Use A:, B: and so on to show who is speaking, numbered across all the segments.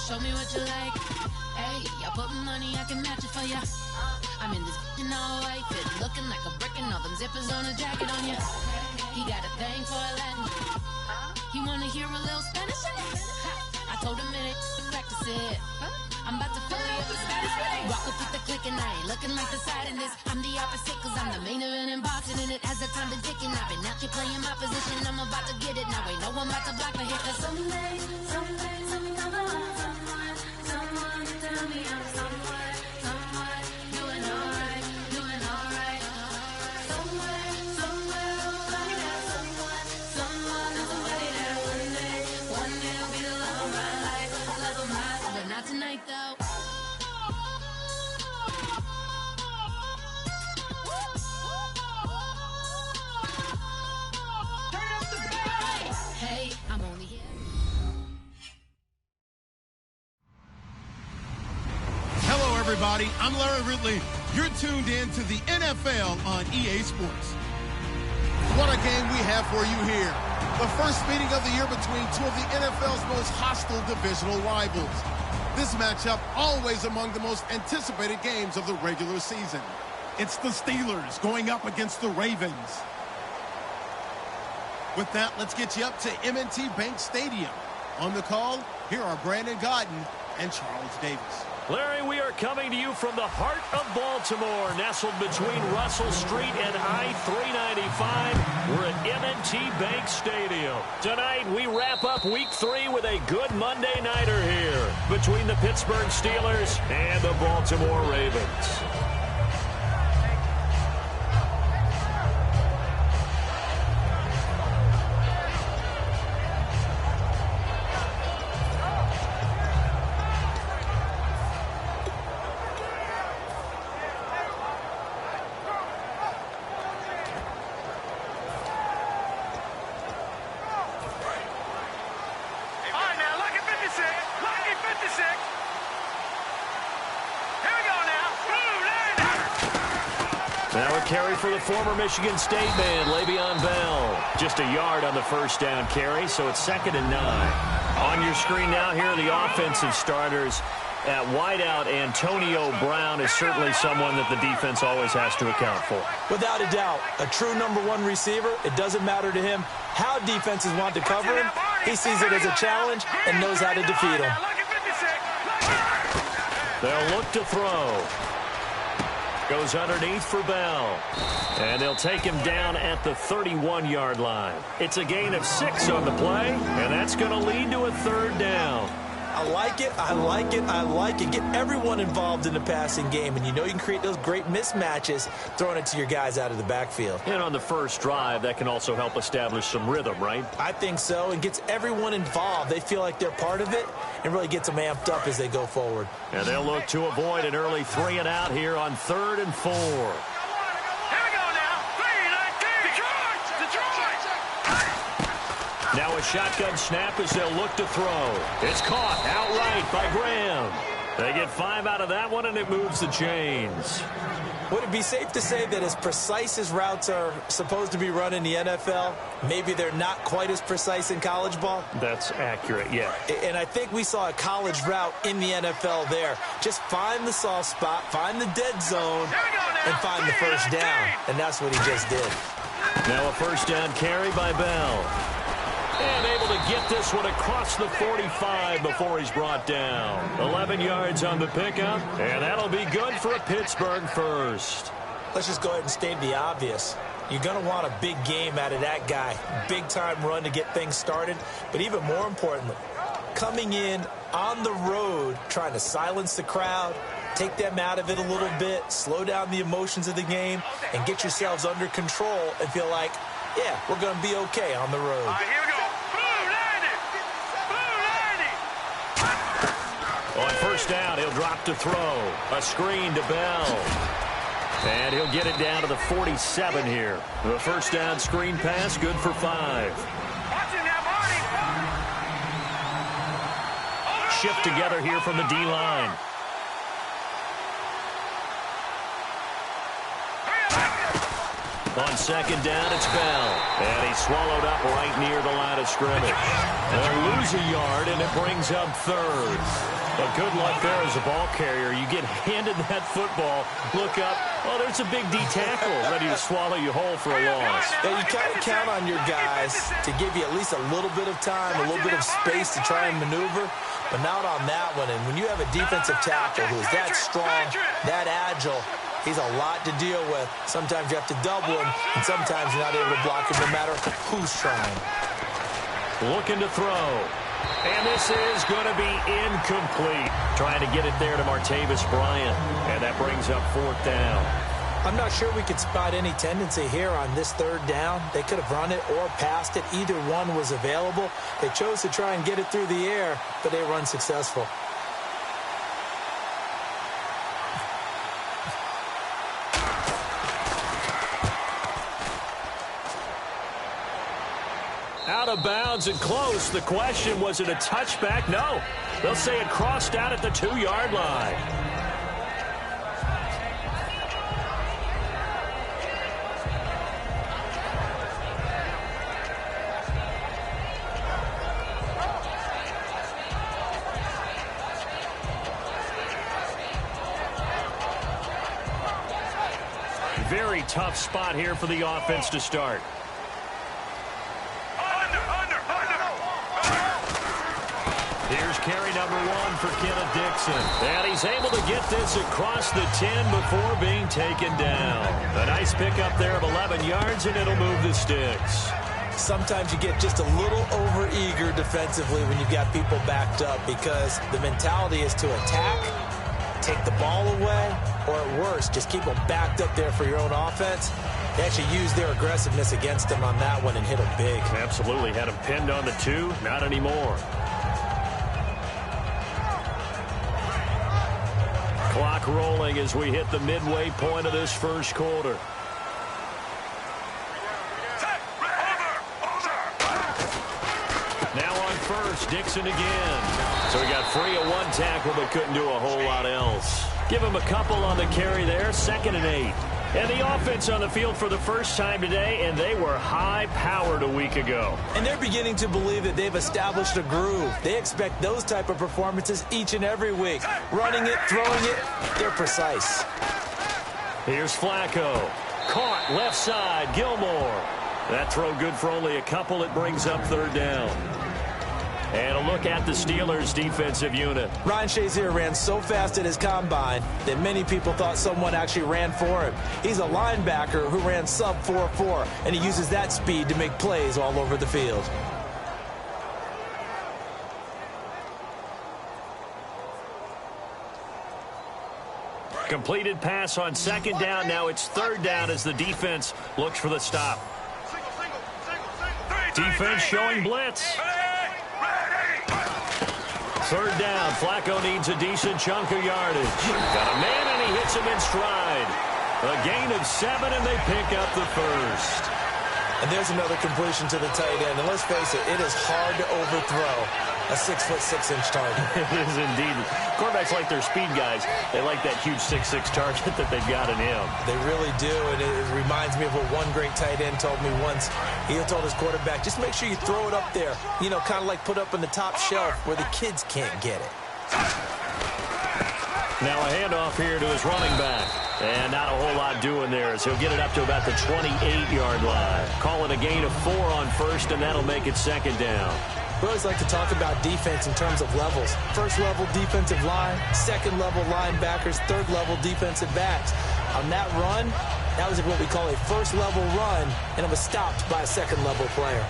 A: show me what you like. Hey, y'all put money, I can match it for ya. I'm in this all white fit, looking like a brick and all them zippers on a jacket on ya. He got a thing for a Latin. He wanna hear a little Spanish? I told him it ain't to practice it. I'm about to fully up the status. Rock with the click and I ain't looking like the side in this. I'm the opposite cause I'm the main event in boxing and it has the time been ticking. I've been out here playing my position. I'm about to get it now. Ain't no one about to block the hit. Cause someday, I'm gonna want someone to tell me I'm somewhere, doing alright. Somewhere, I got somebody that one day will be the love of my life, but not tonight though. Hey, I'm only here.
B: Hello, everybody. I'm Larry Ridley. You're tuned in to the NFL on EA Sports. What a game we have for you here. The first meeting of the year between two of the NFL's most hostile divisional rivals. This matchup always among the most anticipated games of the regular season. It's the Steelers going up against the Ravens. With that, let's get you up to M&T Bank Stadium. On the call, here are Brandon Godden and Charles Davis.
C: Larry, we are coming to you from the heart of Baltimore, nestled between Russell Street and I-395. We're at M&T Bank Stadium. Tonight, we wrap up Week 3 with a good Monday nighter here between the Pittsburgh Steelers and the Baltimore Ravens. Now a carry for the former Michigan State man, Le'Veon Bell. Just a yard on the first down carry, so it's 2nd and 9. On your screen now, here are the offensive starters. At wideout, Antonio Brown is certainly someone that the defense always has to account for.
D: Without a doubt, a true #1 receiver. It doesn't matter to him how defenses want to cover him. He sees it as a challenge and knows how to defeat him.
C: They'll look to throw. Goes underneath for Bell. And they'll take him down at the 31-yard line. It's a gain of 6 on the play, and that's going to lead to a 3rd down.
D: I like it, I like it, I like it. Get everyone involved in the passing game, and you know you can create those great mismatches throwing it to your guys out of the backfield.
C: And on the first drive, that can also help establish some rhythm, right?
D: I think so, and gets everyone involved. They feel like they're part of it, and really gets them amped up as they go forward.
C: And they'll look to avoid an early 3 and out here on 3rd and 4. Now a shotgun snap as they'll look to throw. It's caught outright by Graham. They get 5 out of that one, and it moves the chains.
D: Would it be safe to say that as precise as routes are supposed to be run in the NFL, maybe they're not quite as precise in college ball?
C: That's accurate, yeah.
D: And I think we saw a college route in the NFL there. Just find the soft spot, find the dead zone, and find the first down. And that's what he just did.
C: Now a first down carry by Bell. And able to get this one across the 45 before he's brought down. 11 yards on the pickup, and that'll be good for a Pittsburgh first.
D: Let's just go ahead and state the obvious. You're going to want a big game out of that guy. Big-time run to get things started. But even more importantly, coming in on the road, trying to silence the crowd, take them out of it a little bit, slow down the emotions of the game, and get yourselves under control and feel like, yeah, we're going to be okay on the road.
E: All right, here we go.
C: On first down, he'll drop to throw. A screen to Bell. And he'll get it down to the 47 here. The first down screen pass, good for 5. Shift together here from the D-line. On second down, it's Bell. And he's swallowed up right near the line of scrimmage. They'll lose a yard, and it brings up third. But good luck there as a ball carrier. You get handed that football, look up, oh, there's a big D tackle ready to swallow you whole for a loss.
D: Yeah, you kind of count on your guys to give you at least a little bit of time, a little bit of space to try and maneuver, but not on that one. And when you have a defensive tackle who's that strong, that agile, he's a lot to deal with. Sometimes you have to double him, and sometimes you're not able to block him no matter who's trying.
C: Looking to throw. And this is going to be incomplete. Trying to get it there to Martavis Bryant. And that brings up fourth down.
D: I'm not sure we could spot any tendency here on this third down. They could have run it or passed it. Either one was available. They chose to try and get it through the air, but they were unsuccessful.
C: Out of bounds and close. The question, was it a touchback? No. They'll say it crossed out at the 2-yard line. Very tough spot here for the offense to start. Here's carry number 1 for Kenneth Dixon. And he's able to get this across the 10 before being taken down. A nice pickup there of 11 yards, and it'll move the sticks.
D: Sometimes you get just a little over-eager defensively when you've got people backed up because the mentality is to attack, take the ball away, or at worst, just keep them backed up there for your own offense. They actually used their aggressiveness against them on that one and hit them big.
C: Absolutely. Had them pinned on the 2. Not anymore. Clock rolling as we hit the midway point of this first quarter. Now on first, Dixon again. So he got free of 1 tackle but couldn't do a whole lot else. Give him a couple on the carry there, 2nd and 8. And the offense on the field for the first time today, and they were high-powered a week ago.
D: And they're beginning to believe that they've established a groove. They expect those type of performances each and every week. Running it, throwing it, they're precise.
C: Here's Flacco. Caught left side, Gilmore. That throw good for only a couple. It brings up 3rd down. And a look at the Steelers' defensive unit.
D: Ryan Shazier ran so fast at his combine that many people thought someone actually ran for him. He's a linebacker who ran sub 4.4, and he uses that speed to make plays all over the field.
C: Completed pass on 2nd down. Now it's 3rd down as the defense looks for the stop. Defense showing blitz. 3rd down. Flacco needs a decent chunk of yardage. Got a man, and he hits him in stride. A gain of 7, and they pick up the first.
D: And there's another completion to the tight end. And let's face it, it is hard to overthrow a 6'6" target.
C: It is indeed. Quarterbacks like their speed guys. They like that huge 6'6" target that they've got in him.
D: They really do, and it reminds me of what one great tight end told me once. He told his quarterback, just make sure you throw it up there. You know, kind of like put up on the top shelf where the kids can't get it.
C: Now a handoff here to his running back. And not a whole lot doing there as he'll get it up to about the 28-yard line. Calling a gain of 4 on first, and that'll make it 2nd down.
D: We always like to talk about defense in terms of levels. 1st level defensive line, 2nd level linebackers, 3rd level defensive backs. On that run, that was what we call a 1st level run, and it was stopped by a 2nd level player.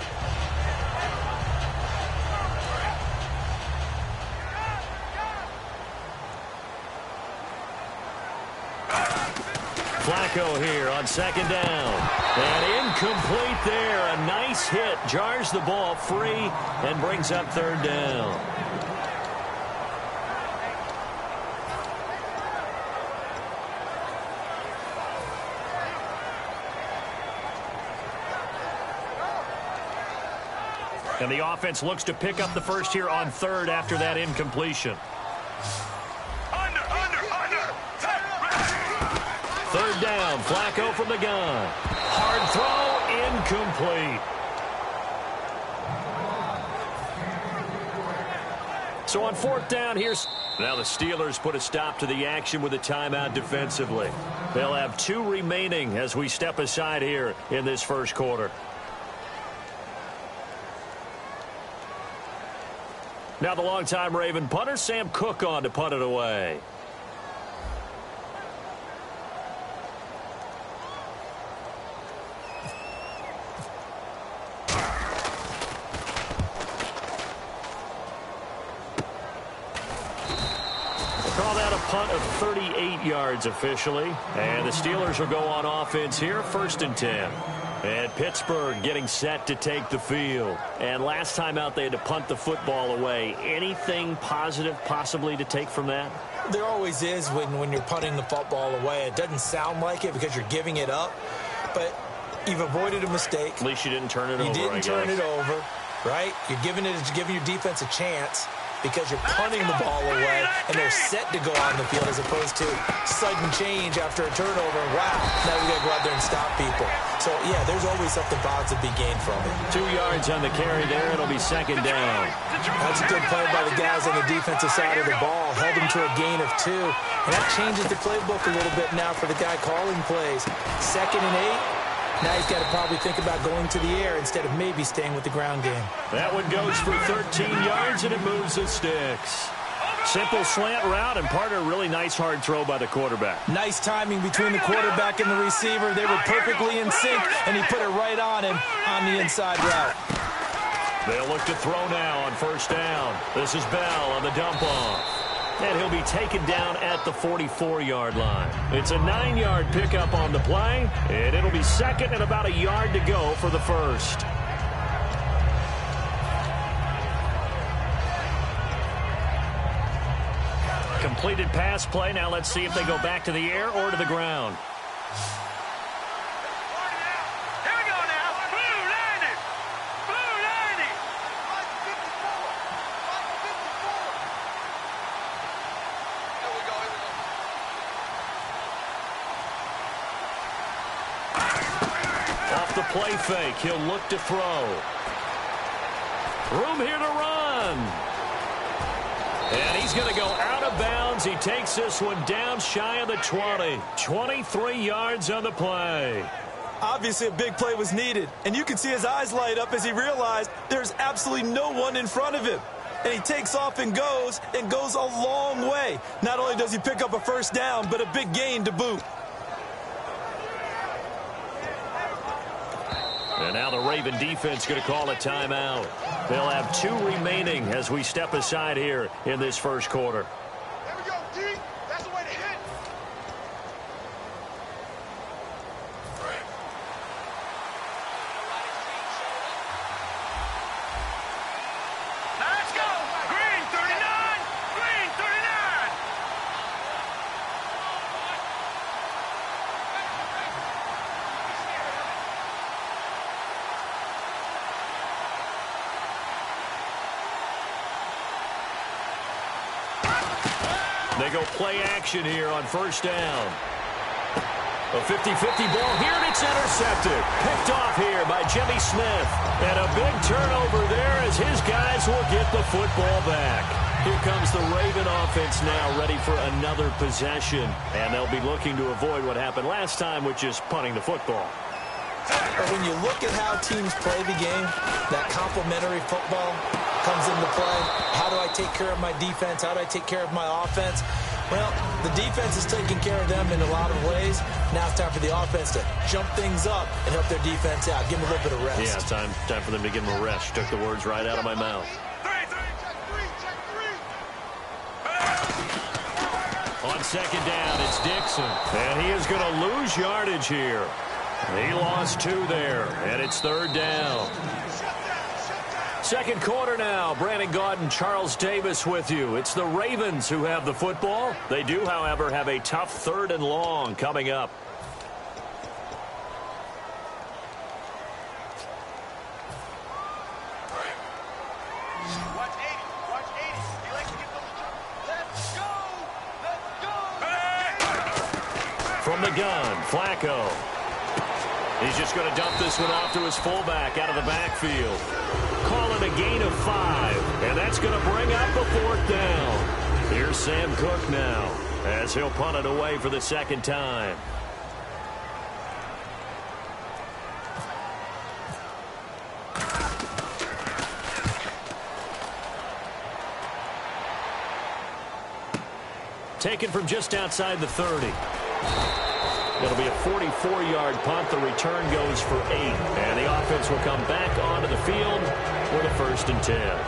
C: Flacco here on 2nd down. And incomplete there. A nice hit. Jars the ball free and brings up 3rd down. And the offense looks to pick up the first here on 3rd after that incompletion. 3rd down, Flacco from the gun. Hard So on fourth down, now the Steelers put a stop to the action with a timeout defensively. They'll have 2 remaining as we step aside here in this first quarter. Now the longtime Raven punter, Sam Cook, on to punt it away. Call that a punt of 38 yards officially. And the Steelers will go on offense here, 1st and 10. And Pittsburgh getting set to take the field. And last time out, they had to punt the football away. Anything positive possibly to take from that?
D: There always is when you're punting the football away. It doesn't sound like it because you're giving it up. But you've avoided a mistake.
C: At least you didn't turn it over,
D: You didn't turn it over, right? You're giving your defense a chance because you're punting the ball away, and they're set to go on the field as opposed to sudden change after a turnover. Wow, now we got to go out there and stop people. So, yeah, there's always something positive to be gained from it.
C: 2 yards on the carry there. It'll be 2nd down.
D: That's a good play by the guys on the defensive side of the ball. Held them to a gain of 2. And that changes the playbook a little bit now for the guy calling plays. 2nd and 8. Now he's got to probably think about going to the air instead of maybe staying with the ground game.
C: That one goes for 13 yards, and it moves the sticks. Simple slant route, and part of a really nice hard throw by the quarterback.
D: Nice timing between the quarterback and the receiver. They were perfectly in sync, and he put it right on him on the inside route.
C: They'll look to throw now on 1st down. This is Bell on the dump-off. And he'll be taken down at the 44-yard line. It's a 9-yard pickup on the play, and it'll be 2nd and about a yard to go for the 1st. Completed pass play. Now let's see if they go back to the air or to the ground. The play fake. He'll look to throw. Room here to run. And he's going to go out of bounds. He takes this one down shy of the 20. 23 yards on the play.
D: Obviously, a big play was needed. And you can see his eyes light up as he realized there's absolutely no one in front of him. And he takes off and goes a long way. Not only does he pick up a 1st down, but a big gain to boot.
C: And now the Raven defense going to call a timeout. They'll have 2 remaining as we step aside here in this first quarter.
B: There we go, D. That's the way to hit.
E: Let's go. Green 39. Green 39.
C: They go play action here on 1st down. A 50-50 ball here, and it's intercepted. Picked off here by Jimmy Smith. And a big turnover there as his guys will get the football back. Here comes the Raven offense now, ready for another possession. And they'll be looking to avoid what happened last time, which is punting the football.
D: But when you look at how teams play the game, that complementary football comes into play. How do I take care of my defense? How do I take care of my offense? Well, the defense is taking care of them in a lot of ways. Now it's time for the offense to jump things up and help their defense out. Give them a little bit of rest.
C: Yeah, time for them to give them a rest. Took the words right out of my mouth. On 2nd down, it's Dixon. And he is going to lose yardage here. He lost 2 there, and it's 3rd down. Second quarter now. Brandon Gaudin, Charles Davis with you. It's the Ravens who have the football. They do, however, have a tough 3rd and long coming up.
E: Watch 80. Watch 80. He likes to get those jumps. Let's go. Let's go.
C: From the gun, Flacco. He's just going to dump this one off to his fullback out of the backfield. Call it a gain of 5, and that's going to bring up a 4th down. Here's Sam Cook now, as he'll punt it away for the 2nd time. Taken from just outside the 30. It'll be a 44-yard punt. The return goes for 8. And the offense will come back onto the field with a 1st and 10.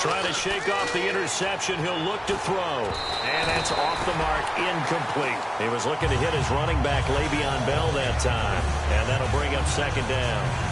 C: Trying to shake off the interception. He'll look to throw. And that's off the mark, incomplete. He was looking to hit his running back, Le'Veon Bell, that time. And that'll bring up 2nd down.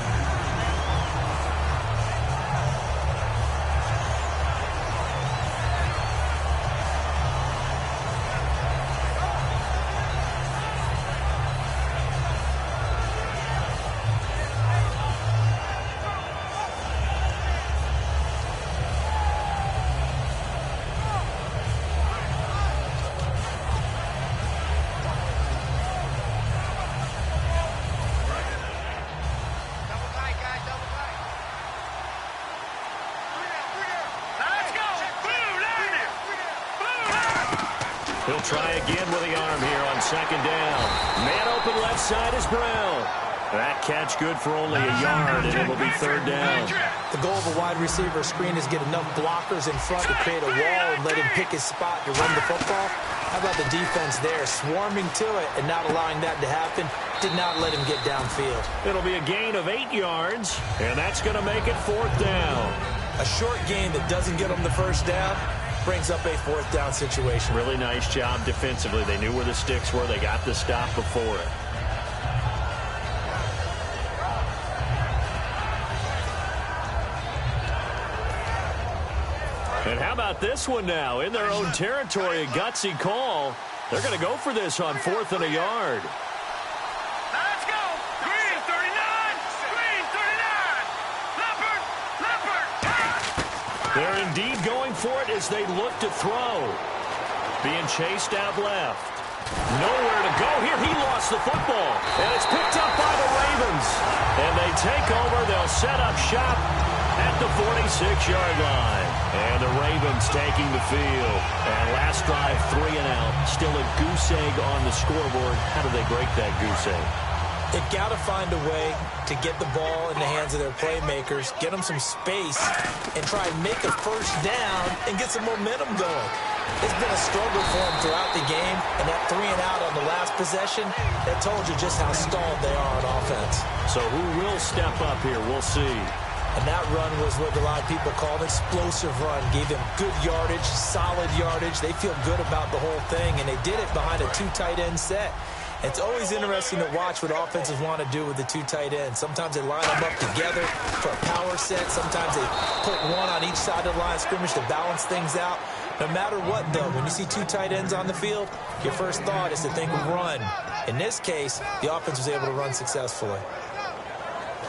C: He'll try again with the arm here on 2nd down. Man open left side is Brown. That catch good for only a yard, and it will be 3rd down.
D: The goal of a wide receiver screen is get enough blockers in front to create a wall and let him pick his spot to run the football. How about the defense there, swarming to it and not allowing that to happen? Did not let him get downfield.
C: It'll be a gain of 8 yards, and that's going to make it 4th down.
D: A short gain that doesn't get him the 1st down brings up a 4th down situation.
C: Really nice job defensively. They knew where the sticks were. They got the stop before it. And how about this one now? In their own territory, a gutsy call. They're going to go for this on 4th and a yard.
E: Let's go! Green 39! Green 39! Leopard! Leopard!
C: They're indeed going for it as they look to throw. Being chased out left. Nowhere to go here. He lost the football. And it's picked up by the Ravens. And they take over. They'll set up shop at the 46-yard line. And the Ravens taking the field. And last drive, 3 and out. Still a goose egg on the scoreboard. How do they break that goose egg?
D: They've got to find a way to get the ball in the hands of their playmakers, get them some space, and try and make a 1st down and get some momentum going. It's been a struggle for them throughout the game, and that 3 and out on the last possession, that told you just how stalled they are on offense.
C: So who will step up here? We'll see.
D: And that run was what a lot of people call an explosive run. Gave them good yardage, solid yardage. They feel good about the whole thing, and they did it behind a 2 tight end set. It's always interesting to watch what offenses want to do with the 2 tight ends. Sometimes they line them up together for a power set. Sometimes they put one on each side of the line of scrimmage to balance things out. No matter what, though, when you see 2 tight ends on the field, your first thought is to think run. In this case, the offense was able to run successfully.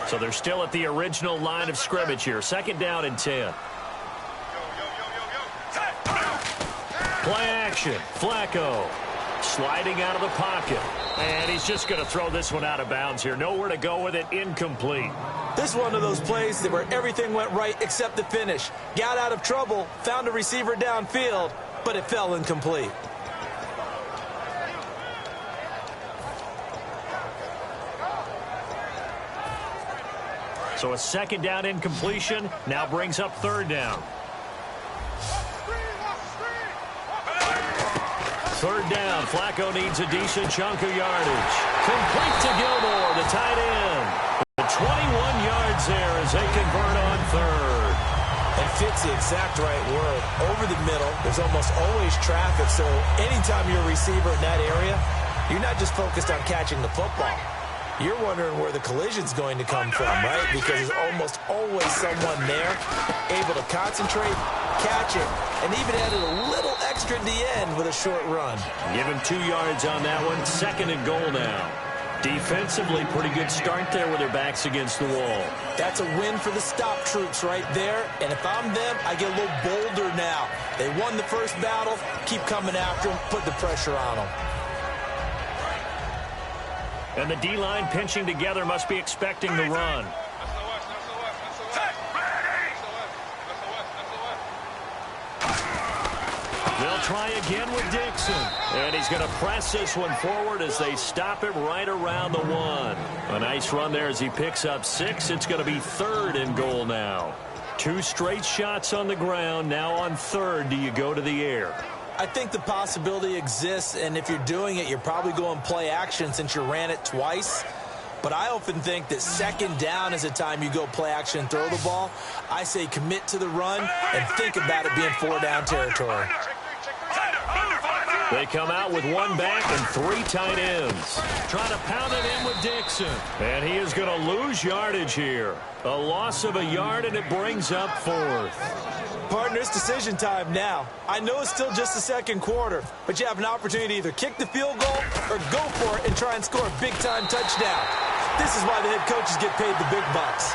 C: So they're still at the original line of scrimmage here. 2nd down and 10. Play action. Flacco sliding out of the pocket. And he's just going to throw this one out of bounds here. Nowhere to go with it. Incomplete.
D: This is one of those plays where everything went right except the finish. Got out of trouble, found a receiver downfield, but it fell incomplete.
C: So a 2nd down incompletion now brings up 3rd down. 3rd down. Flacco needs a decent chunk of yardage. Complete to Gilmore, the tight end. The 21 yards there as they convert on 3rd.
D: And fits the exact right word. Over the middle, there's almost always traffic, so anytime you're a receiver in that area, you're not just focused on catching the football. You're wondering where the collision's going to come from, right? Because there's almost always someone there able to concentrate, catch it, and even added a little extra at the end with a short run.
C: Give him 2 yards on that one. 2nd and goal now. Defensively, pretty good start there with their backs against the wall.
D: That's a win for the stop troops right there. And if I'm them, I get a little bolder now. They won the first battle. Keep coming after them. Put the pressure on them.
C: And the D-line pinching together must be expecting the run. They'll try again with Dixon. And he's going to press this one forward as they stop him right around the 1. A nice run there as he picks up 6. It's going to be 3rd and goal now. 2 straight shots on the ground. Now on 3rd, do you go to the air?
D: I think the possibility exists, and if you're doing it, you're probably going play action since you ran it twice. But I often think that 2nd down is the time you go play action and throw the ball. I say commit to the run and think about it being 4-down territory.
C: They come out with 1 back and 3 tight ends. Trying to pound it in with Dixon. And he is going to lose yardage here. A loss of a yard, and it brings up 4th.
D: Partner, it's decision time now. I know it's still just the 2nd quarter, but you have an opportunity to either kick the field goal or go for it and try and score a big-time touchdown. This is why the head coaches get paid the big bucks.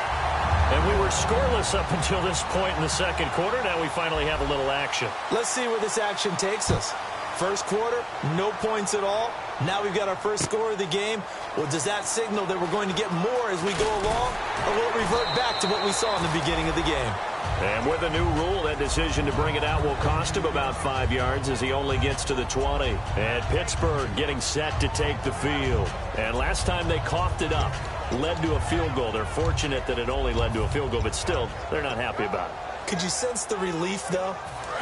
C: And we were scoreless up until this point in the 2nd quarter. Now we finally have a little action.
D: Let's see where this action takes us. First quarter, no points at all. Now we've got our first score of the game. Well, does that signal that we're going to get more as we go along, or will it revert back to what we saw in the beginning of the game?
C: And with a new rule, that decision to bring it out will cost him about 5 yards as he only gets to the 20. And Pittsburgh getting set to take the field. And last time they coughed it up, led to a field goal. They're fortunate that it only led to a field goal, but still, they're not happy about it.
D: Could you sense the relief, though,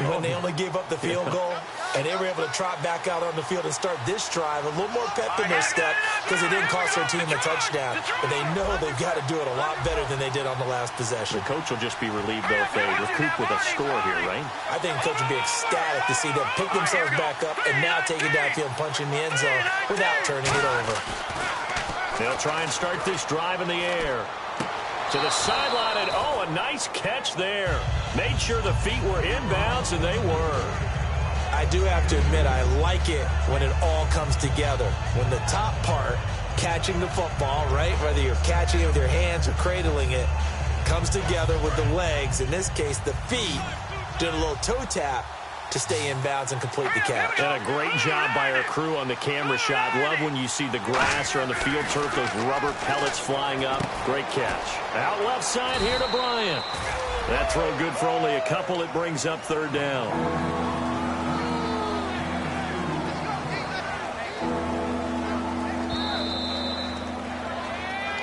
D: when they only gave up the field goal? And they were able to trot back out on the field and start this drive a little more pep in their step because it didn't cost their team a touchdown. But they know they've got to do it a lot better than they did on the last possession.
C: The coach will just be relieved, though, if they recoup with a score here, right?
D: I think the coach will be ecstatic to see them pick themselves back up and now take it downfield and punch in the end zone without turning it over.
C: They'll try and start this drive in the air. To the sideline, and oh, a nice catch there. Made sure the feet were inbounds, and they were.
D: I do have to admit, I like it when it all comes together. When the top part, catching the football, right, whether you're catching it with your hands or cradling it, comes together with the legs, in this case the feet, did a little toe tap to stay in bounds and complete the catch.
C: And a great job by our crew on the camera shot. Love when you see the grass or on the field turf, those rubber pellets flying up. Great catch. Out left side here to Bryant. That throw good for only a couple. It brings up 3rd down.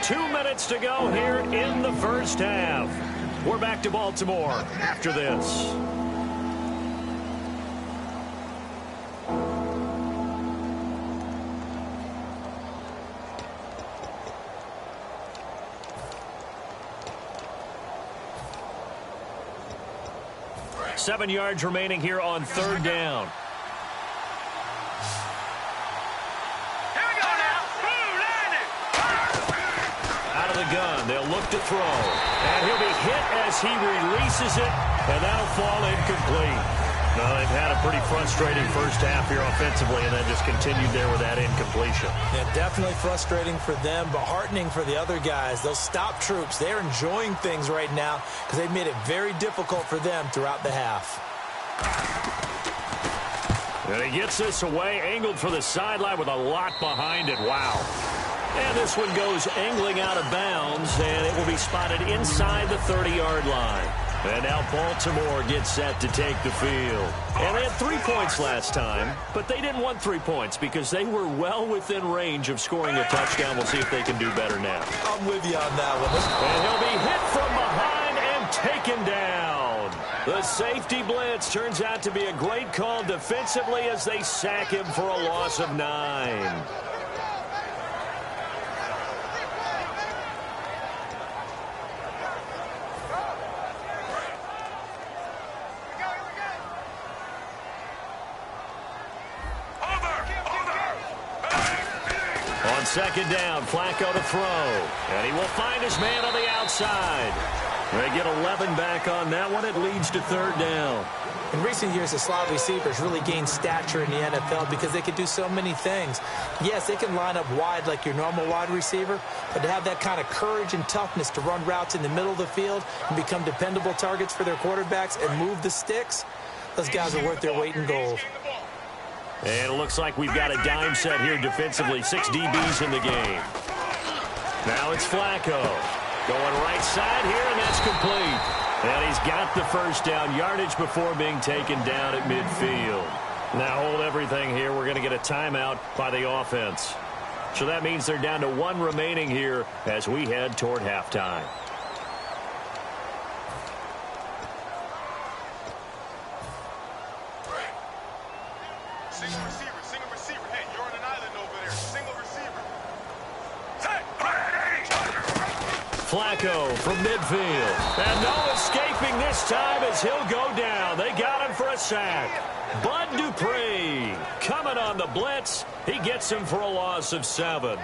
C: 2 minutes to go here in the first half. We're back to Baltimore after this. Seven yards remaining here on 3rd down. Gun. They'll look to throw. And he'll be hit as he releases it, and that'll fall incomplete. Now, they've had a pretty frustrating first half here offensively, and then just continued there with that incompletion.
D: Yeah, definitely frustrating for them, but heartening for the other guys. Those stop troops, they're enjoying things right now because they've made it very difficult for them throughout the half.
C: And he gets this away, angled for the sideline with a lot behind it. Wow. And this one goes angling out of bounds, and it will be spotted inside the 30-yard line. And now Baltimore gets set to take the field. And they had 3 points last time, but they didn't want 3 points because they were well within range of scoring a touchdown. We'll see if they can do better now.
D: I'm with you on that one.
C: And he'll be hit from behind and taken down. The safety blitz turns out to be a great call defensively as they sack him for a loss of 9. On second down, Flacco to throw. And he will find his man on the outside. They get 11 back on that one. It leads to third down.
D: In recent years, the slot receivers really gained stature in the NFL because they can do so many things. Yes, they can line up wide like your normal wide receiver, but to have that kind of courage and toughness to run routes in the middle of the field and become dependable targets for their quarterbacks and move the sticks, those guys are worth their weight in gold.
C: And it looks like we've got a dime set here defensively. 6 DBs in the game. Now it's Flacco. Going right side here, and that's complete. And he's got the first down yardage before being taken down at midfield. Now hold everything here. We're going to get a timeout by the offense. So that means they're down to 1 remaining here as we head toward halftime.
E: Single receiver. Hey, you're on an island over there. Single receiver.
C: Flacco from midfield. And no escaping this time as he'll go down. They got him for a sack. Bud Dupree coming on the blitz. He gets him for a loss of 7.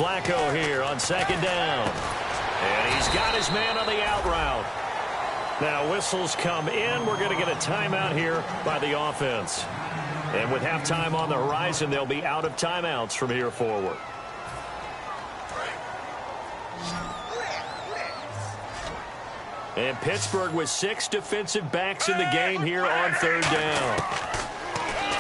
C: Flacco here on second down. And he's got his man on the out route. Now whistles come in. We're going to get a timeout here by the offense. And with halftime on the horizon, they'll be out of timeouts from here forward. And Pittsburgh with 6 defensive backs in the game here on third down.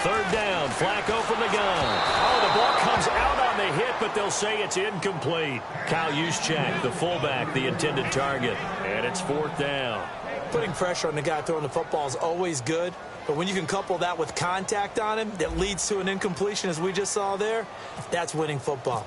C: Third down, Flacco from the gun. Oh, the ball comes out on the hit, but they'll say it's incomplete. Kyle Juszczyk, the fullback, the intended target. And it's fourth down.
D: Putting pressure on the guy throwing the football is always good, but when you can couple that with contact on him that leads to an incompletion, as we just saw there, that's winning football.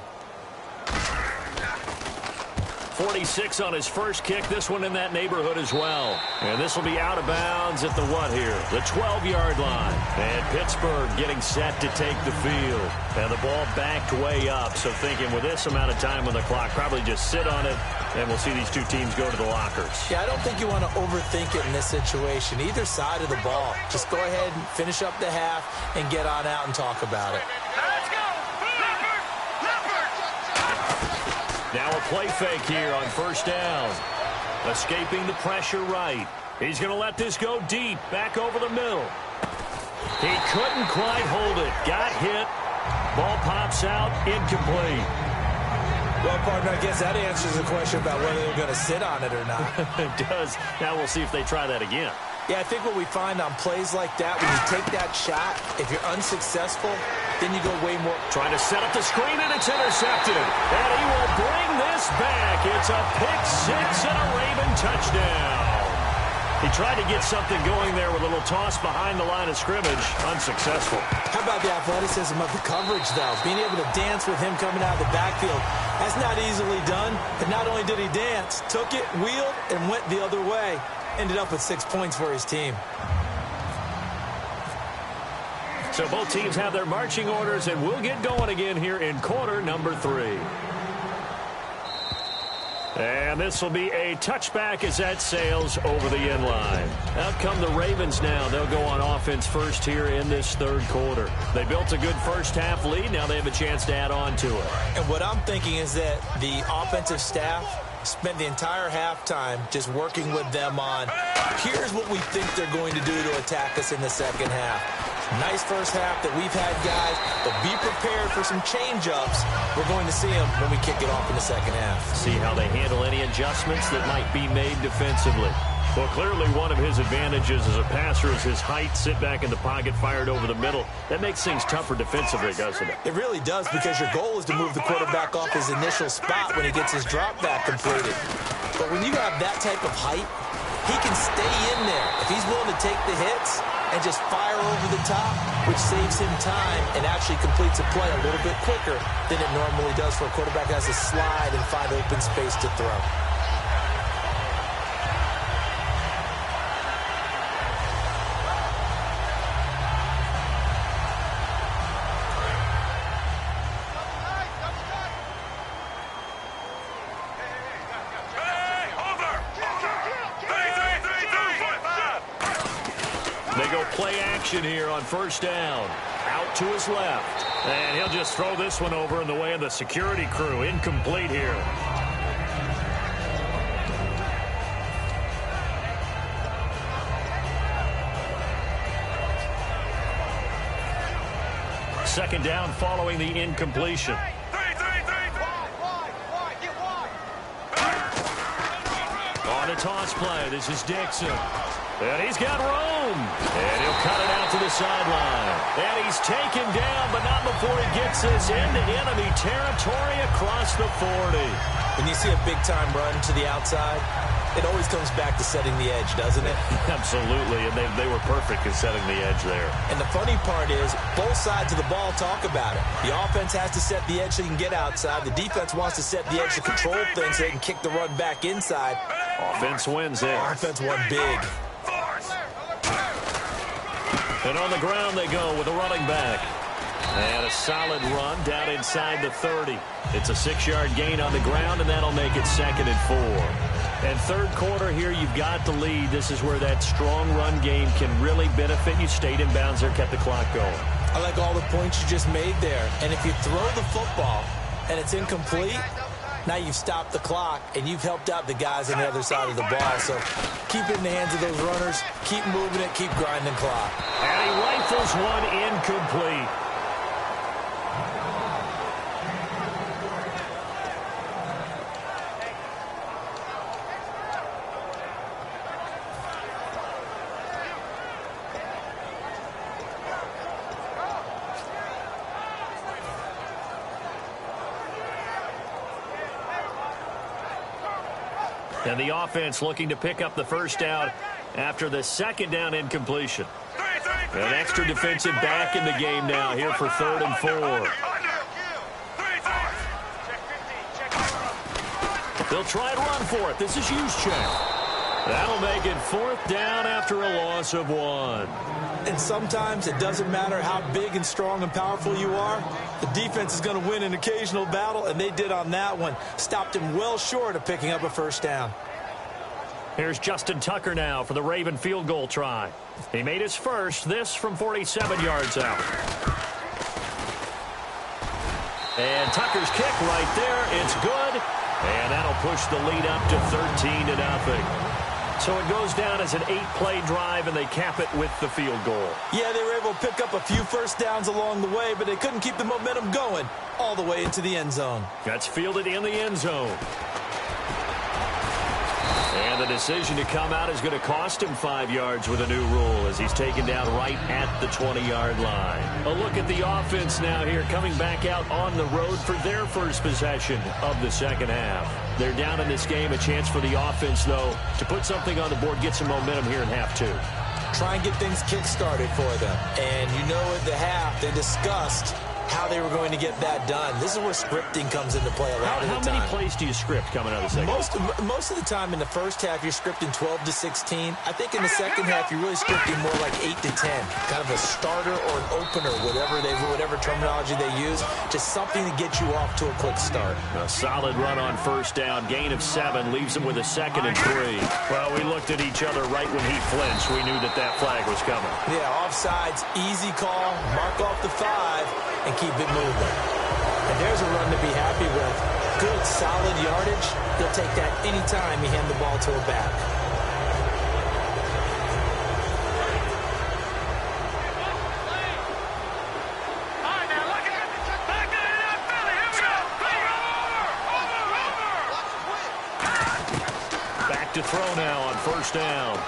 C: 46 on his first kick. This one in that neighborhood as well. And this will be out of bounds at the what here? The 12-yard line. And Pittsburgh getting set to take the field. And the ball backed way up. So thinking with this amount of time on the clock, probably just sit on it, and we'll see these two teams go to the lockers.
D: Yeah, I don't think you want to overthink it in this situation. Either side of the ball. Just go ahead and finish up the half and get on out and talk about it.
E: Let's go!
C: Now a play fake here on first down. Escaping the pressure right. He's going to let this go deep. Back over the middle. He couldn't quite hold it. Got hit. Ball pops out. Incomplete.
D: Well, partner, I guess that answers the question about whether they're going to sit on it or not.
C: It does. Now we'll see if they try that again.
D: Yeah, I think what we find on plays like that, when you take that shot, if you're unsuccessful, then you go way more.
C: Trying to set up the screen, and it's intercepted. And he will bring this back. It's a pick six and a Raven touchdown. He tried to get something going there with a little toss behind the line of scrimmage. Unsuccessful.
D: How about the athleticism of the coverage, though? Being able to dance with him coming out of the backfield. That's not easily done. And not only did he dance, took it, wheeled, and went the other way. Ended up with 6 points for his team.
C: So both teams have their marching orders, and we'll get going again here in quarter number 3. And this will be a touchback as that sails over the end line. Out come the Ravens now. They'll go on offense first here in this third quarter. They built a good first half lead. Now they have a chance to add on to it.
D: And what I'm thinking is that the offensive staff spent the entire halftime just working with them on, here's what we think they're going to do to attack us in the second half. Nice first half that we've had, guys, but be prepared for some change-ups. We're going to see them when we kick it off in the second half.
C: See how they handle any adjustments that might be made defensively. Well, clearly one of his advantages as a passer is his height, sit back in the pocket, fired over the middle. That makes things tougher defensively, doesn't it?
D: It really does, because your goal is to move the quarterback off his initial spot when he gets his drop back completed. But when you have that type of height, he can stay in there if he's willing to take the hits and just fire over the top, which saves him time and actually completes a play a little bit quicker than it normally does for a quarterback that has to slide and find open space to throw.
C: Play action here on first down. Out to his left. And he'll just throw this one over in the way of the security crew. Incomplete here. Second down following the incompletion. On a toss play, this is Dixon. And he's got room. And he'll cut it out to the sideline. And he's taken down, but not before he gets this into enemy territory across the 40.
D: When you see a big-time run to the outside, it always comes back to setting the edge, doesn't it?
C: Absolutely, and they were perfect in setting the edge there.
D: And the funny part is, both sides of the ball talk about it. The offense has to set the edge so you can get outside. The defense wants to set the edge to control things so they can kick the run back inside.
C: Offense wins it.
D: Offense won big.
C: And on the ground they go with a running back. And a solid run down inside the 30. It's a 6-yard gain on the ground, and that'll make it 2nd and 4. And third quarter here, you've got the lead. This is where that strong run game can really benefit you. Stayed in bounds there, kept the clock going.
D: I like all the points you just made there. And if you throw the football and it's incomplete, now you've stopped the clock and you've helped out the guys on the other side of the ball. So keep it in the hands of those runners. Keep moving it. Keep grinding clock.
C: And he rifles one incomplete. And the offense looking to pick up the first down after the second down incompletion. An extra defensive back in the game now here for 3rd and 4. They'll try and run for it. This is Juszczyk. That'll make it 4th down after a loss of 1.
D: And sometimes it doesn't matter how big and strong and powerful you are. The defense is going to win an occasional battle, and they did on that one. Stopped him well short of picking up a first down.
C: Here's Justin Tucker now for the Raven field goal try. He made his first, this from 47 yards out. And Tucker's kick right there. It's good. And that'll push the lead up to 13-0. So it goes down as an 8-play drive, and they cap it with the field goal.
D: Yeah, they were able to pick up a few first downs along the way, but they couldn't keep the momentum going all the way into the end zone.
C: That's fielded in the end zone. And the decision to come out is going to cost him 5 yards with a new rule as he's taken down right at the 20-yard line. A look at the offense now here, coming back out on the road for their first possession of the second half. They're down in this game. A chance for the offense, though, to put something on the board, get some momentum here in half 2.
D: Try and get things kick-started for them. And you know at the half, they discussed how they were going to get that done. This is where scripting comes into play a lot of the time.
C: How many plays do you script coming out of the second?
D: Most of the time in the first half, you're scripting 12 to 16. I think in the second half, you're really scripting more like 8 to 10. Kind of a starter or an opener, whatever terminology they use. Just something to get you off to a quick start.
C: A solid run on first down. Gain of 7 leaves him with a 2nd and 3. Well, we looked at each other right when he flinched. We knew that flag was coming.
D: Yeah, offsides, easy call, mark off the 5. And keep it moving. And there's a run to be happy with. Good, solid yardage. He'll take that anytime you hand the ball to a back.
C: Back to throw now on first down.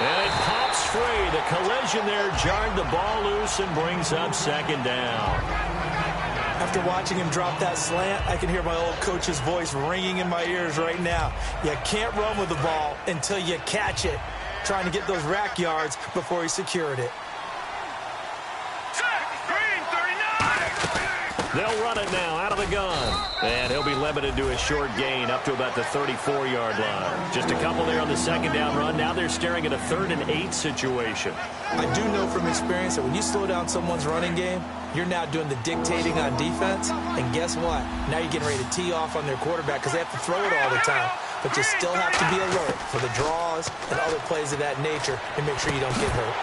C: And it pops free. The collision there jarred the ball loose and brings up 2nd down.
D: After watching him drop that slant, I can hear my old coach's voice ringing in my ears right now. You can't run with the ball until you catch it. Trying to get those rack yards before he secured it.
C: They'll run it now out of the gun. And he'll be limited to a short gain up to about the 34-yard line. Just a couple there on the second down run. Now they're staring at a 3rd and 8 situation.
D: I do know from experience that when you slow down someone's running game, you're now doing the dictating on defense. And guess what? Now you're getting ready to tee off on their quarterback because they have to throw it all the time. But you still have to be alert for the draws and other plays of that nature and make sure you don't get hurt.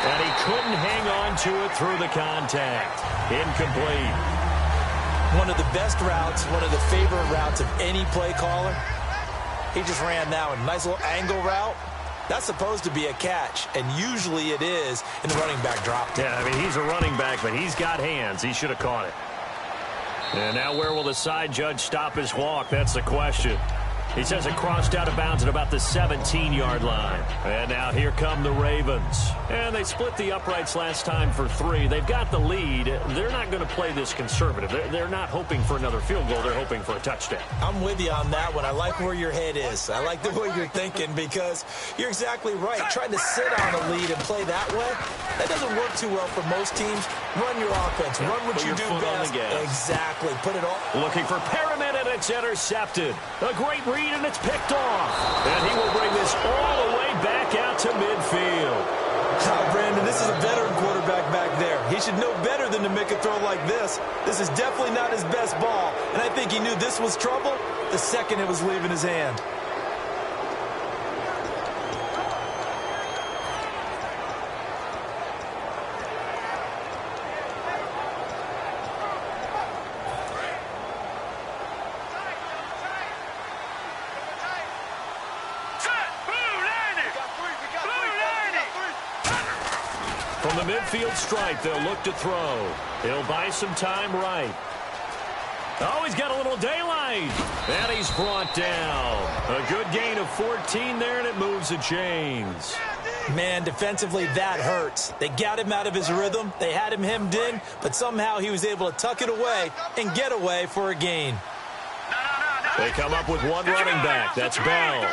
C: And he couldn't hang on to it through the contact. Incomplete.
D: One of the best routes, one of the favorite routes of any play caller. He just ran that one. Nice little angle route. That's supposed to be a catch, and usually it is, and the running back dropped it.
C: Yeah, I mean, he's a running back, but he's got hands. He should have caught it. And now where will the side judge stop his walk? That's the question. He says it crossed out of bounds at about the 17-yard line. And now here come the Ravens. And they split the uprights last time for 3. They've got the lead. They're not going to play this conservative. They're not hoping for another field goal. They're hoping for a touchdown.
D: I'm with you on that one. I like where your head is. I like the way you're thinking because you're exactly right. Trying to sit on a lead and play that way, that doesn't work too well for most teams. Run your offense. Run what you do best. Exactly. Put it all.
C: Looking for Perriman, and it's intercepted. A great read, and it's picked off. And he will bring this all the way back out to midfield.
D: Brandon, this is a veteran quarterback back there. He should know better than to make a throw like this. This is definitely not his best ball. And I think he knew this was trouble the second it was leaving his hand.
C: From the midfield stripe, they'll look to throw. He'll buy some time right. Oh, he's got a little daylight. And he's brought down. A good gain of 14 there, and it moves the chains.
D: Man, defensively, that hurts. They got him out of his rhythm. They had him hemmed in, but somehow he was able to tuck it away and get away for a gain.
C: They come up with one running back. That's Bell.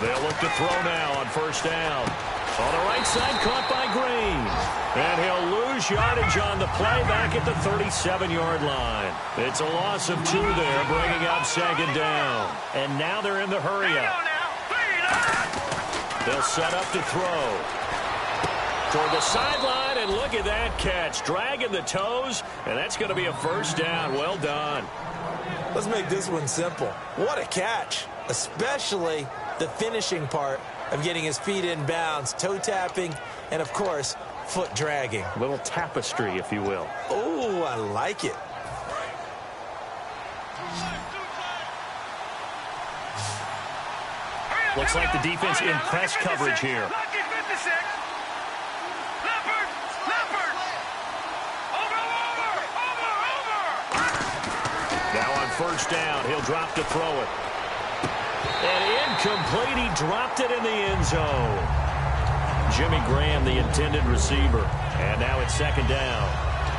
C: They'll look to throw now on first down. On the right side, caught by Green. And he'll lose yardage on the play back at the 37-yard line. It's a loss of 2 there, bringing up second down. And now they're in the hurry-up. They'll set up to throw. Toward the sideline, and look at that catch. Dragging the toes, and that's going to be a first down. Well done.
D: Let's make this one simple. What a catch, especially the finishing part of getting his feet in bounds, toe tapping, and, of course, foot dragging.
C: A little tapestry, if you will.
D: Oh, I like it.
C: Looks like the defense in press coverage here. Now on first down, he'll drop to throw it. And incomplete, he dropped it in the end zone. Jimmy Graham, the intended receiver. And now it's second down.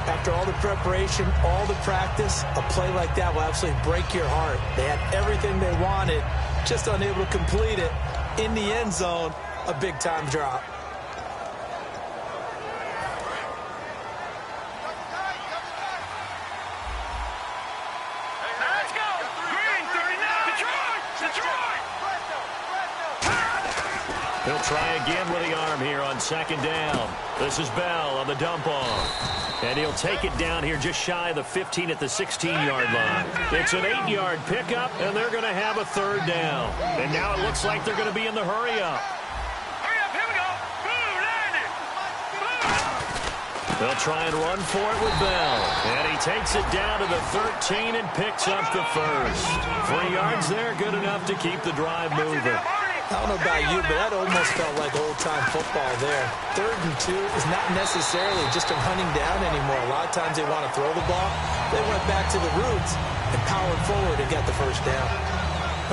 D: After all the preparation, all the practice, a play like that will absolutely break your heart. They had everything they wanted, just unable to complete it. In the end zone, a big-time drop.
C: He'll try again with the arm here on second down. This is Bell on the dump off. And he'll take it down here just shy of the 15 at the 16-yard line. It's an 8-yard pickup, and they're going to have a third down. And now it looks like they're going to be in the hurry-up. They'll try and run for it with Bell. And he takes it down to the 13 and picks up the first. 3 yards there, good enough to keep the drive moving.
D: I don't know about you, but that almost felt like old-time football there. 3rd and 2 is not necessarily just a hunting down anymore. A lot of times they want to throw the ball. They went back to the roots and powered forward and got the first down.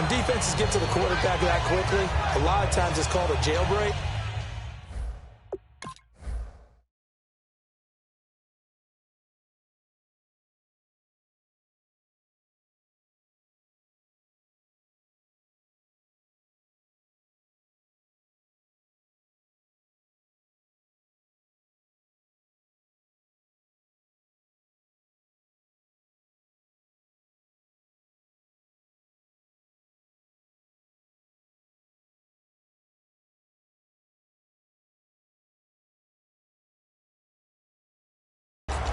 D: When defenses get to the quarterback that quickly, a lot of times it's called a jailbreak.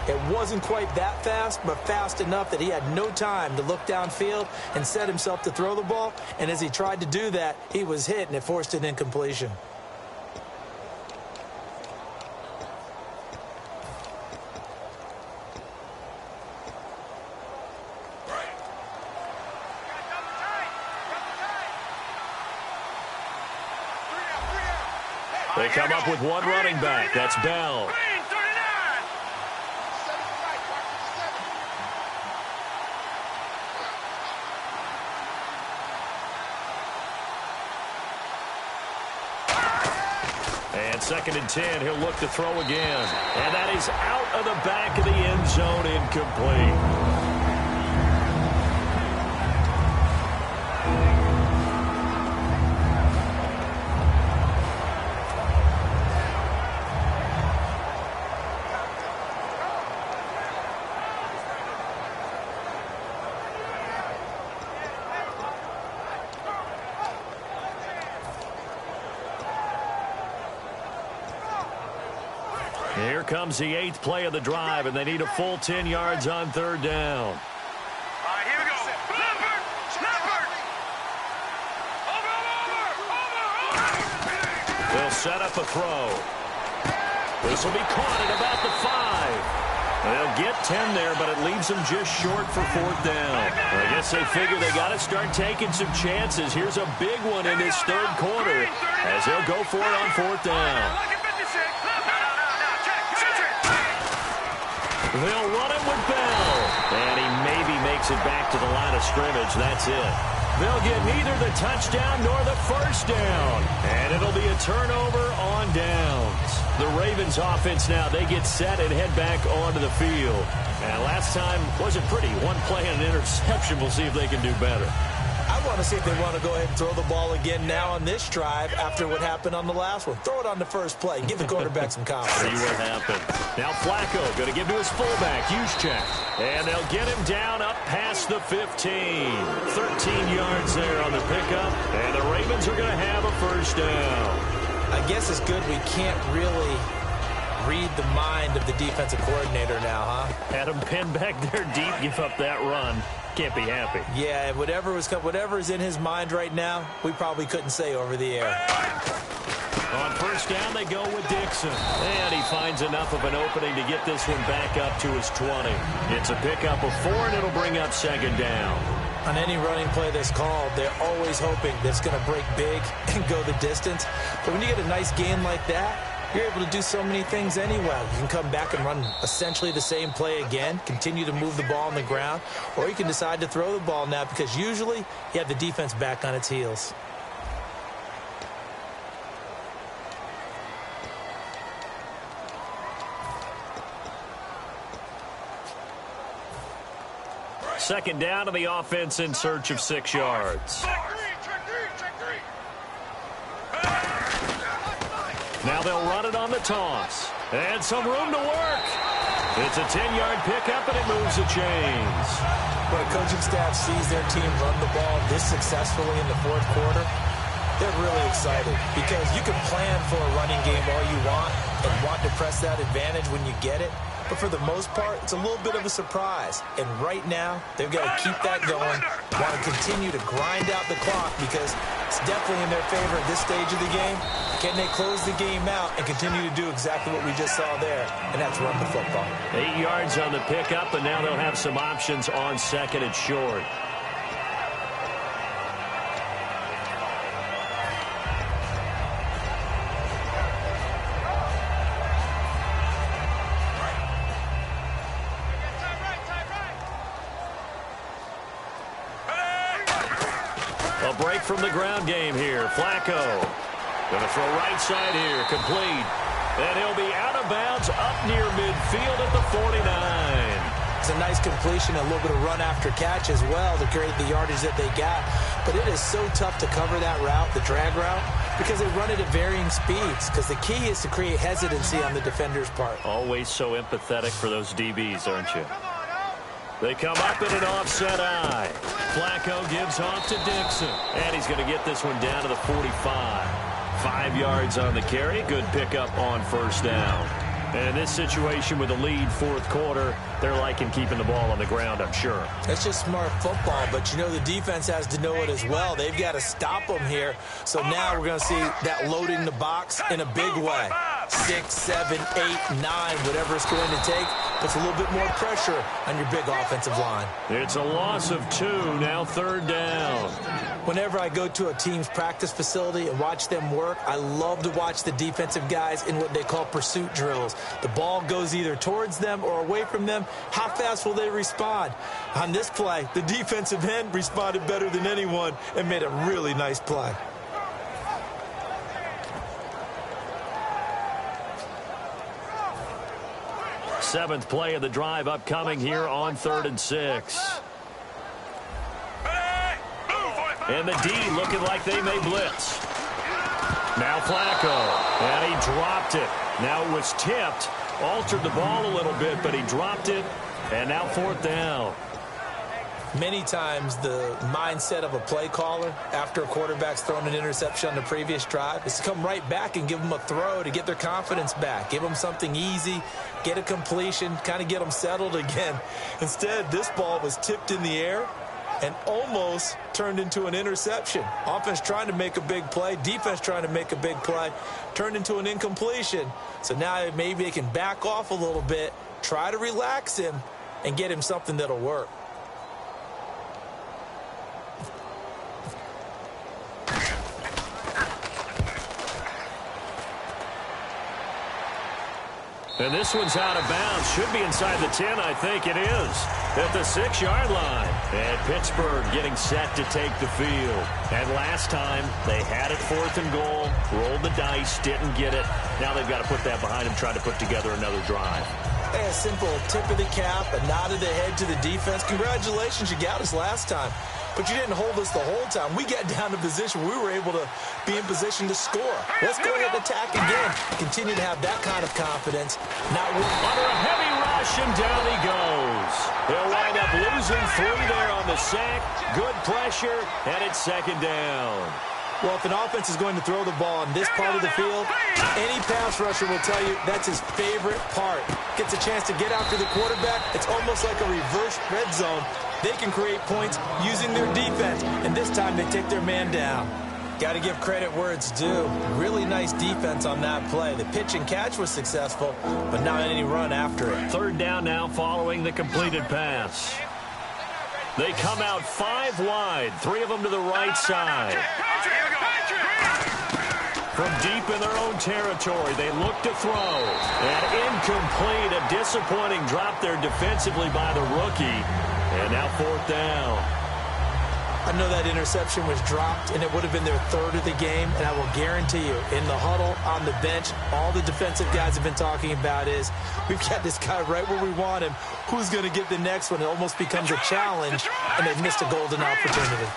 D: It wasn't quite that fast, but fast enough that he had no time to look downfield and set himself to throw the ball. And as he tried to do that, he was hit, and it forced an incompletion.
C: They come up with one running back. That's Bell. And 2nd and 10, he'll look to throw again. And that is out of the back of the end zone, incomplete. Here comes the 8th play of the drive, and they need a full 10 yards on 3rd down.
E: All right, here we go. Leopard! Over!
C: They'll set up a throw. This will be caught at about the 5. They'll get 10 there, but it leaves them just short for 4th down. I guess they figure they got to start taking some chances. Here's a big one in this 3rd quarter as they'll go for it on 4th down. They'll run it with Bell. And he maybe makes it back to the line of scrimmage. That's it. They'll get neither the touchdown nor the 1st down. And it'll be a turnover on downs. The Ravens offense now, they get set and head back onto the field. And last time wasn't pretty. One play and an interception. We'll see if they can do better.
D: I want to see if they want to go ahead and throw the ball again now on this drive after what happened on the last one. Throw it on the first play. Give the quarterback some confidence.
C: See what happens. Now Flacco going to give to his fullback, Juszczyk. And they'll get him down up past the 15. 13 yards there on the pickup. And the Ravens are going to have a 1st down.
D: I guess it's good we can't really read the mind of the defensive coordinator now, huh?
C: Had him pinned back there deep, give up that run. Can't be happy.
D: Yeah, whatever is in his mind right now, we probably couldn't say over the air.
C: On 1st down, they go with Dixon. And he finds enough of an opening to get this one back up to his 20. It's a pickup of 4, and it'll bring up 2nd down.
D: On any running play that's called, they're always hoping that it's going to break big and go the distance. But when you get a nice gain like that, you're able to do so many things anyway. You can come back and run essentially the same play again, continue to move the ball on the ground, or you can decide to throw the ball now because usually you have the defense back on its heels.
C: Second down to the offense in search of 6 yards. Now they'll run it on the toss. And some room to work. It's a 10-yard pickup, and it moves the chains.
D: When a coaching staff sees their team run the ball this successfully in the 4th quarter, they're really excited because you can plan for a running game all you want and want to press that advantage when you get it. But for the most part, it's a little bit of a surprise. And right now, they've got to keep that going, want to continue to grind out the clock because it's definitely in their favor at this stage of the game. Can they close the game out and continue to do exactly what we just saw there, and that's run the football.
C: 8 yards on the pickup, and now they'll have some options on 2nd and short. A break from the ground game here. Flacco going to throw right side here, complete. And he'll be out of bounds up near midfield at the 49.
D: It's a nice completion, a little bit of run after catch as well to create the yardage that they got. But it is so tough to cover that route, the drag route, because they run it at varying speeds. Because the key is to create hesitancy on the defender's part.
C: Always so empathetic for those DBs, aren't you? They come up in an offset eye. Flacco gives off to Dixon. And he's going to get this one down to the 45. 5 yards on the carry. Good pickup on 1st down. And this situation with a lead fourth quarter, they're liking keeping the ball on the ground, I'm sure.
D: That's just smart football, but you know the defense has to know it as well. They've got to stop them here. So now we're going to see that loading the box in a big way. 6, 7, 8, 9, whatever it's going to take, puts a little bit more pressure on your big offensive line.
C: It's a loss of 2, now third down.
D: Whenever I go to a team's practice facility and watch them work, I love to watch the defensive guys in what they call pursuit drills. The ball goes either towards them or away from them. How fast will they respond? On this play, the defensive end responded better than anyone and made a really nice play.
C: Seventh play of the drive upcoming here on 3rd and 6. And the D looking like they may blitz. Now Flacco, and he dropped it. Now it was tipped, altered the ball a little bit, but he dropped it, and now 4th down.
D: Many times the mindset of a play caller after a quarterback's thrown an interception on the previous drive is to come right back and give them a throw to get their confidence back. Give them something easy, get a completion, kind of get them settled again. Instead, this ball was tipped in the air and almost turned into an interception. Offense trying to make a big play, defense trying to make a big play, turned into an incompletion. So now maybe they can back off a little bit, try to relax him, and get him something that'll work.
C: And this one's out of bounds. Should be inside the 10, I think it is. At the 6-yard line. And Pittsburgh getting set to take the field. And last time, they had it 4th and goal, rolled the dice, didn't get it. Now they've got to put that behind them, try to put together another drive.
D: Hey, a simple tip of the cap, a nod of the head to the defense. Congratulations, you got us last time. But you didn't hold us the whole time. We got down to position. We were able to be in position to score. Let's go ahead and attack again. Continue to have that kind of confidence. Not
C: under a heavy rush, and down he goes. He'll wind up losing 3 there on the sack. Good pressure, and it's 2nd down.
D: Well, if an offense is going to throw the ball on this part of the field, any pass rusher will tell you that's his favorite part. Gets a chance to get after the quarterback. It's almost like a reverse red zone. They can create points using their defense, and this time they take their man down. Got to give credit where it's due. Really nice defense on that play. The pitch and catch was successful, but not any run after it.
C: 3rd down now following the completed pass. They come out 5 wide, 3 of them to the right side. From deep in their own territory, they look to throw. And incomplete, a disappointing drop there defensively by the rookie. And now 4th down.
D: I know that interception was dropped, and it would have been their 3rd of the game, and I will guarantee you, in the huddle, on the bench, all the defensive guys have been talking about is, we've got this guy right where we want him. Who's going to get the next one? It almost becomes a challenge, and they've missed a golden opportunity.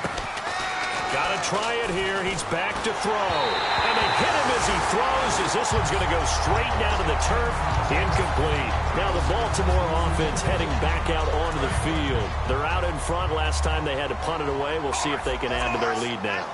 C: Got to try it here. He's back to throw. And they hit him as he throws, as this one's going to go straight down to the turf. Incomplete. Now the Baltimore offense heading back out onto the field. They're out in front. Last time they had to punt it away. We'll see if they can add to their lead now.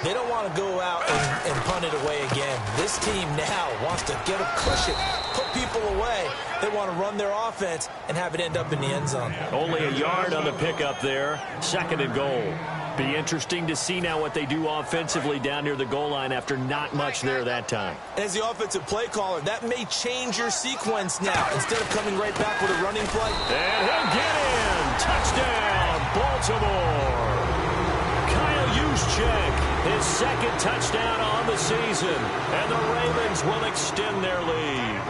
D: They don't want to go out and punt it away again. This team now wants to get a cushion, put people away. They want to run their offense and have it end up in the end zone.
C: Only a yard on the pickup there. 2nd and goal. Be interesting to see now what they do offensively down near the goal line after not much there that time.
D: As the offensive play caller, that may change your sequence now. Instead of coming right back with a running play.
C: And he'll get in. Touchdown, Baltimore. Kyle Juszczyk, his 2nd touchdown on the season. And the Ravens will extend their lead.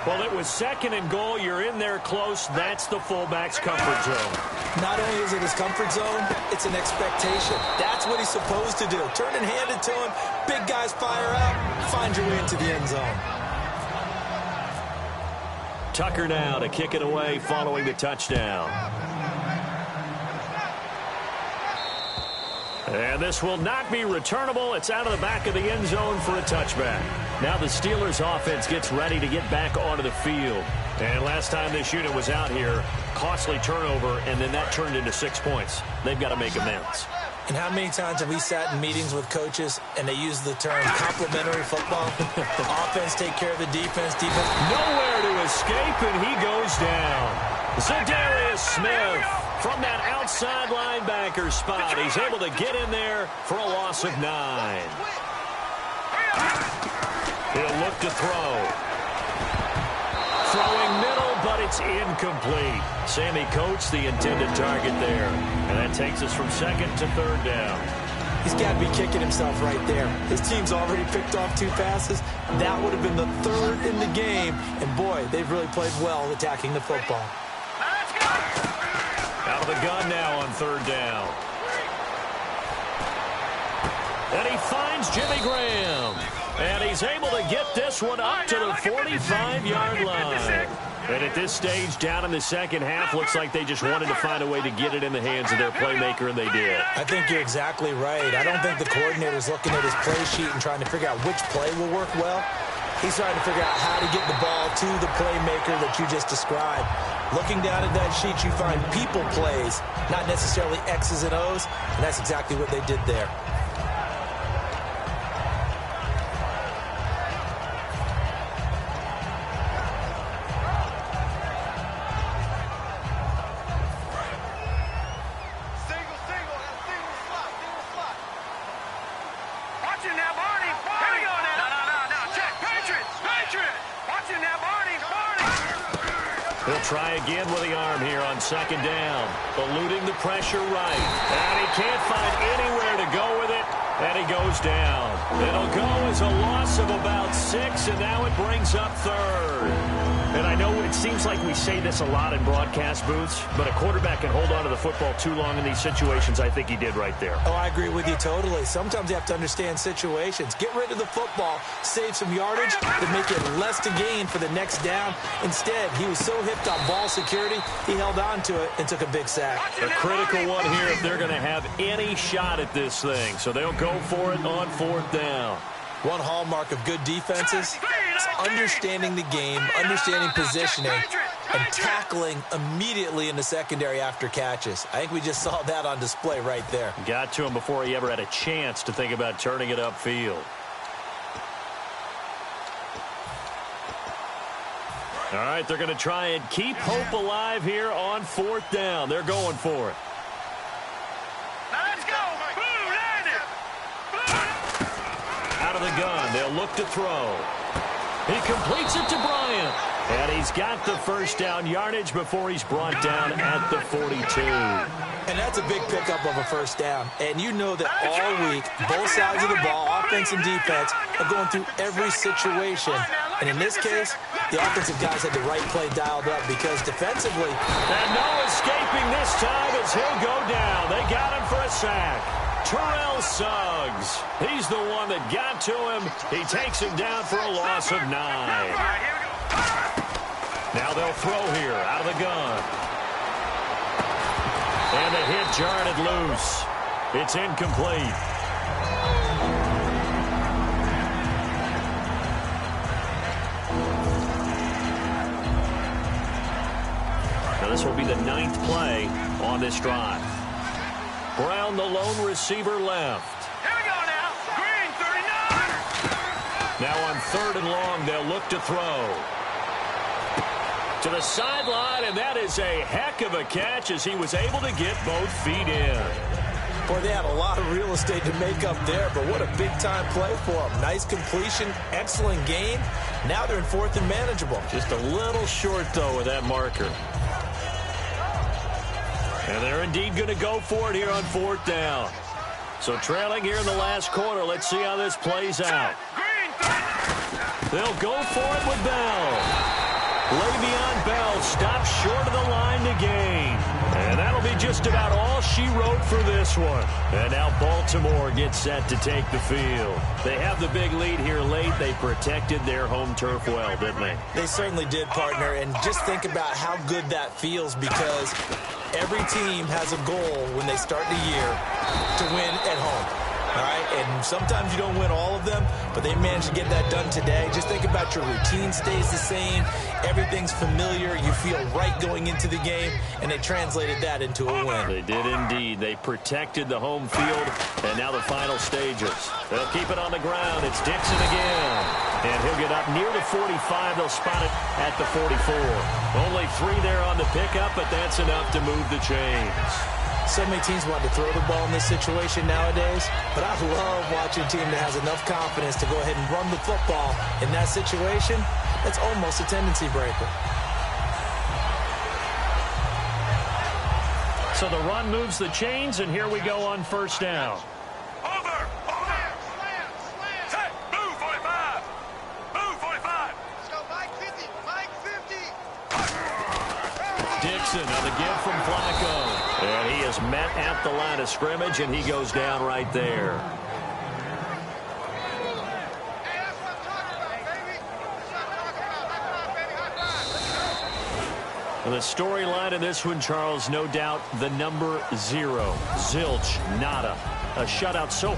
C: Well, it was 2nd and goal. You're in there close. That's the fullback's comfort zone.
D: Not only is it his comfort zone, it's an expectation. That's what he's supposed to do. Turn and hand it to him. Big guys fire out. Find your way into the end zone.
C: Tucker now to kick it away following the touchdown. And this will not be returnable. It's out of the back of the end zone for a touchback. Now the Steelers offense gets ready to get back onto the field. And last time this unit was out here, costly turnover, and then that turned into 6 points. They've got to make amends.
D: And how many times have we sat in meetings with coaches and they use the term complementary football? Offense take care of the defense.
C: Nowhere to escape, and he goes down. Zadarius Smith from that outside linebacker spot. He's able to get in there for a loss of 9. He'll look to throw. Throwing middle, but it's incomplete. Sammy Coates, the intended target there. And that takes us from 2nd to 3rd down.
D: He's got to be kicking himself right there. His team's already picked off 2 passes. That would have been the 3rd in the game. And, boy, they've really played well attacking the football.
C: Out of the gun now on 3rd down. And he finds Jimmy Graham. And he's able to get this one up to the 45-yard line. And at this stage, down in the second half, looks like they just wanted to find a way to get it in the hands of their playmaker, and they did.
D: I think you're exactly right. I don't think the coordinator's looking at his play sheet and trying to figure out which play will work well. He's trying to figure out how to get the ball to the playmaker that you just described. Looking down at that sheet, you find people plays, not necessarily X's and O's, and that's exactly what they did there.
C: He'll try again with the arm here on 2nd down. Eluding the pressure right. And he can't find anywhere to go with it. And he goes down. It'll go as a loss of about 6, and now it brings up 3rd. And I know it seems like we say this a lot in broadcast booths, but a quarterback can hold on to the football too long in these situations. I think he did right there.
D: Oh, I agree with you totally. Sometimes you have to understand situations. Get rid of the football, save some yardage, to make it less to gain for the next down. Instead, he was so hipped on ball security, he held on to it and took a big sack.
C: A critical one here if they're going to have any shot at this thing. So they'll go for it on 4th down.
D: One hallmark of good defenses is understanding the game, understanding positioning, and tackling immediately in the secondary after catches. I think we just saw that on display right there.
C: Got to him before he ever had a chance to think about turning it upfield. All right, they're going to try and keep hope alive here on 4th down. They're going for it. Out of the gun, they'll look to throw. He completes it to Bryant. And he's got the first down yardage before he's brought down at the 42.
D: And that's a big pickup of a first down. And you know that all week, both sides of the ball, offense and defense, are going through every situation. And in this case, the offensive guys had the right play dialed up because defensively...
C: And no escaping this time as he'll go down. They got him for a sack. Terrell Suggs. He's the one that got to him. He takes him down for a loss of 9. Now they'll throw here out of the gun. And the hit jarred it loose. It's incomplete. Now this will be the 9th play on this drive. Brown, the lone receiver, left.
E: Here we go now. Green, 39.
C: Now on 3rd and long, they'll look to throw. To the sideline, and that is a heck of a catch as he was able to get both feet in.
D: Boy, they had a lot of real estate to make up there, but what a big-time play for them. Nice completion, excellent gain. Now they're in 4th and manageable.
C: Just a little short, though, with that marker. And they're indeed going to go for it here on 4th down. So trailing here in the last quarter. Let's see how this plays out. They'll go for it with Bell. Le'Veon Bell stops short of the line to gain. And that'll be just about all she wrote for this one. And now Baltimore gets set to take the field. They have the big lead here late. They protected their home turf well, didn't they?
D: They certainly did, partner. And just think about how good that feels because every team has a goal when they start the year to win at home. All right, and sometimes you don't win all of them, but they managed to get that done today. Just think about your routine stays the same. Everything's familiar. You feel right going into the game, and they translated that into a win.
C: They did indeed. They protected the home field, and now the final stages. They'll keep it on the ground. It's Dixon again, and he'll get up near the 45. They'll spot it at the 44. Only 3 there on the pickup, but that's enough to move the chains.
D: So many teams want to throw the ball in this situation nowadays, but I love watching a team that has enough confidence to go ahead and run the football in that situation. That's almost a tendency breaker.
C: So the run moves the chains, and here we go on first down.
E: Over. Set. Move 45. Move 45. Let's go, Mike 50. Mike 50.
C: Dixon on the give from Flacco. And he is met at the line of scrimmage, and he goes down right there.
E: Hey, that's what I'm talking about, baby. That's what I'm talking about. High five, baby. High five.
C: The storyline in this one, Charles, no doubt the number 0. Zilch, nada. A shutout so